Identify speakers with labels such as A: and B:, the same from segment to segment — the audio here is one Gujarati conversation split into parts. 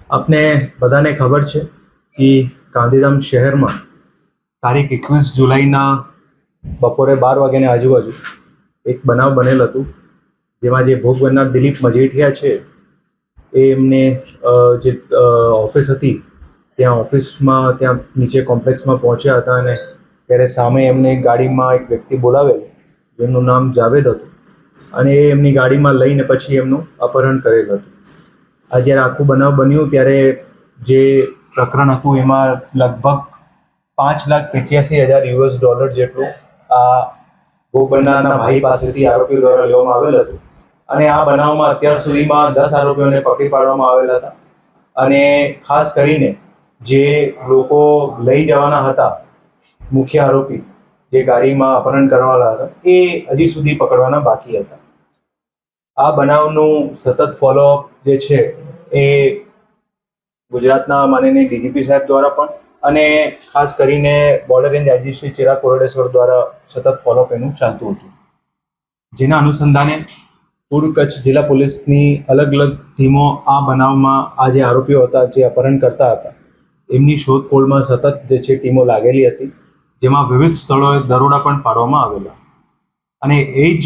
A: આપને બધાને ખબર છે કે ગાંધીધામ શહેરમાં તારીખ 21 જુલાઈના બપોરે 12 વાગ્યાની આજુબાજુ એક બનાવ બનેલ હતું, જેમાં જે ભોગ બનનાર દિલીપ મજીઠિયા છે એ એમને જે ઓફિસ હતી ત્યાં ઓફિસમાં ત્યાં નીચે કોમ્પ્લેક્સમાં પહોંચ્યા હતા અને ત્યારે સામે એમને ગાડીમાં એક વ્યક્તિ બોલાવેલ જેમનું નામ જાવેદ હતું અને એ એમની ગાડીમાં લઈને પછી એમનું અપહરણ કરેલ હતું. આ જ્યારે આખું બનાવ બન્યું ત્યારે જે પ્રકરણ હતું એમાં લગભગ $5,85,000 જેટલું આ ભોગ બનનારના ભાઈ પાસેથી આરોપીઓ દ્વારા લેવામાં આવેલ હતું. અને આ બનાવમાં અત્યાર સુધીમાં 10 આરોપીઓને પકડી પાડવામાં આવેલા હતા અને ખાસ કરીને જે લોકો લઈ જવાના હતા મુખ્ય આરોપી જે ગાડીમાં અપહરણ કરવાવાળા હતા એ હજી સુધી પકડવાના બાકી હતા. આ બનાવનું સતત ફોલોઅપ જે છે એ ગુજરાતના માનનીય ડીજીપી સાહેબ દ્વારા પણ અને ખાસ કરીને border range IG Shri Chirag Kordeshwar દ્વારા સતત ફોલોઅપ એનું ચાલતું હતું. જેના અનુસંધાને પૂર્વ કચ્છ જિલ્લા પોલીસની અલગ અલગ ટીમો આ બનાવમાં આ જે આરોપીઓ હતા જે અપહરણ કરતા હતા એમની શોધખોળમાં સતત જે છે ટીમો લાગેલી હતી, જેમાં વિવિધ સ્થળોએ દરોડા પણ પાડવામાં આવેલા અને એ જ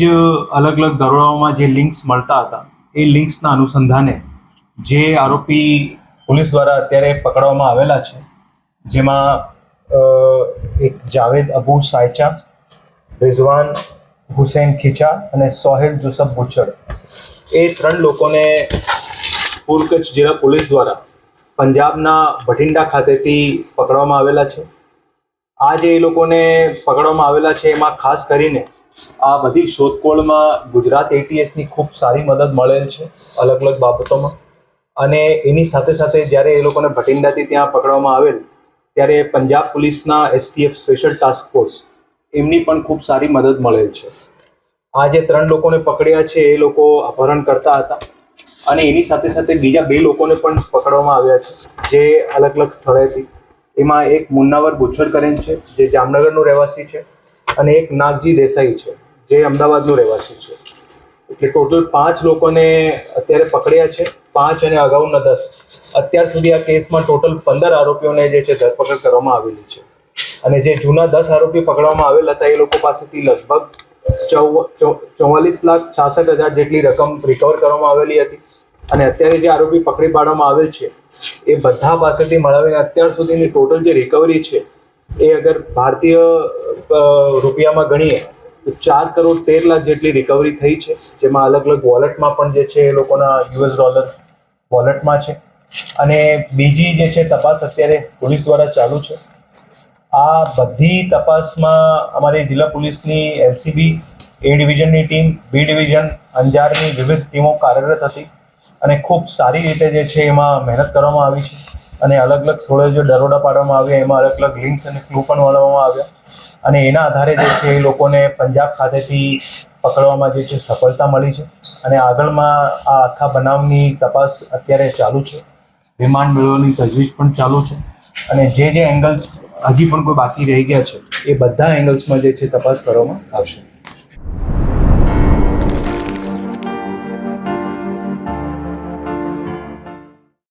A: અલગ અલગ દરોડાઓમાં જે લિંક્સ મળતા હતા એ લિંક્સના અનુસંધાને જે આરોપી પોલીસ દ્વારા અત્યારે પકડવામાં આવેલા છે, જેમાં એક જાવેદ અબુ સાયચા, રિઝવાન હુસૈન ખીચા અને સોહેલ જુસફ બુચડ એ 3 લોકોને પૂર્વ કચ્છ જિલ્લા પોલીસ દ્વારા પંજાબના ભટિંડા ખાતેથી પકડવામાં આવેલા છે. આ જે એ લોકોને પકડવામાં આવેલા છે એમાં ખાસ કરીને આ બધી શોધખોળમાં ગુજરાત એટીએસની ખૂબ સારી મદદ મળેલ છે અલગ અલગ બાબતોમાં. અને એની સાથે સાથે જ્યારે એ લોકોને ભટિંડાથી ત્યાં પકડવામાં આવેલ ત્યારે પંજાબ પોલીસના STF સ્પેશિયલ ટાસ્ક ફોર્સ એમની પણ ખૂબ સારી મદદ મળેલ છે. આ જે 3 લોકોને પકડ્યા છે એ લોકો અપહરણ કરતા હતા અને એની સાથે સાથે બીજા 2 લોકોને પણ પકડવામાં આવ્યા છે જે અલગ અલગ સ્થળેથી. એમાં એક મુન્નાવર બુચડ કરીને છે જે જામનગરનું રહેવાસી છે અને એક નાગજી દેસાઈ છે જે અમદાવાદનું રહેવાસી છે. એટલે ટોટલ 5 લોકોને અત્યારે પકડ્યા છે, 5 અને અગાઉના 10. અત્યાર સુધી આ કેસમાં ટોટલ 15 આરોપીઓને જે છે ધરપકડ કરવામાં આવેલી છે અને જે જૂના 10 આરોપી પકડવામાં આવેલા હતા એ લોકો પાસેથી લગભગ 44,66,000 જેટલી રકમ રિકવર કરવામાં આવેલી હતી. અને અત્યારે જે આરોપી પકડી પાડવામાં આવેલ છે એ બધા પાસેથી મળાવીને અત્યાર સુધીની ટોટલ જે રિકવરી છે એ અગર ભારતીય રૂપિયામાં ગણીએ તો $4,13,00,000 જેટલી રિકવરી થઈ છે, જેમાં અલગ અલગ વોલેટમાં પણ જે છે એ લોકોના $, વોલેટમાં છે. અને બીજી જે છે તપાસ અત્યારે પોલીસ દ્વારા ચાલુ છે. આ બધી તપાસમાં અમારી જિલ્લા પોલીસની LCB A ડિવિઝનની ટીમ, B ડિવિઝન અંજારની વિવિધ ટીમો કાર્યરત હતી અને ખૂબ સારી રીતે જે છે એમાં મહેનત કરવામાં આવી છે અને અલગ અલગ સ્થળોએ જે દરોડા પાડવામાં આવ્યા એમાં અલગ અલગ લિંક્સ અને ક્લુ પણ મળવામાં આવ્યા અને એના આધારે જે છે એ લોકોને પંજાબ ખાતેથી પકડવામાં જે છે સફળતા મળી છે અને આગળમાં આ આખા બનાવની તપાસ અત્યારે ચાલુ છે. રિમાન્ડ મેળવવાની તજવીજ પણ ચાલુ છે અને જે એંગલ્સ હજી પણ કોઈ બાકી રહી ગયા છે એ બધા એંગલ્સમાં જે છે તપાસ કરવામાં આવશે.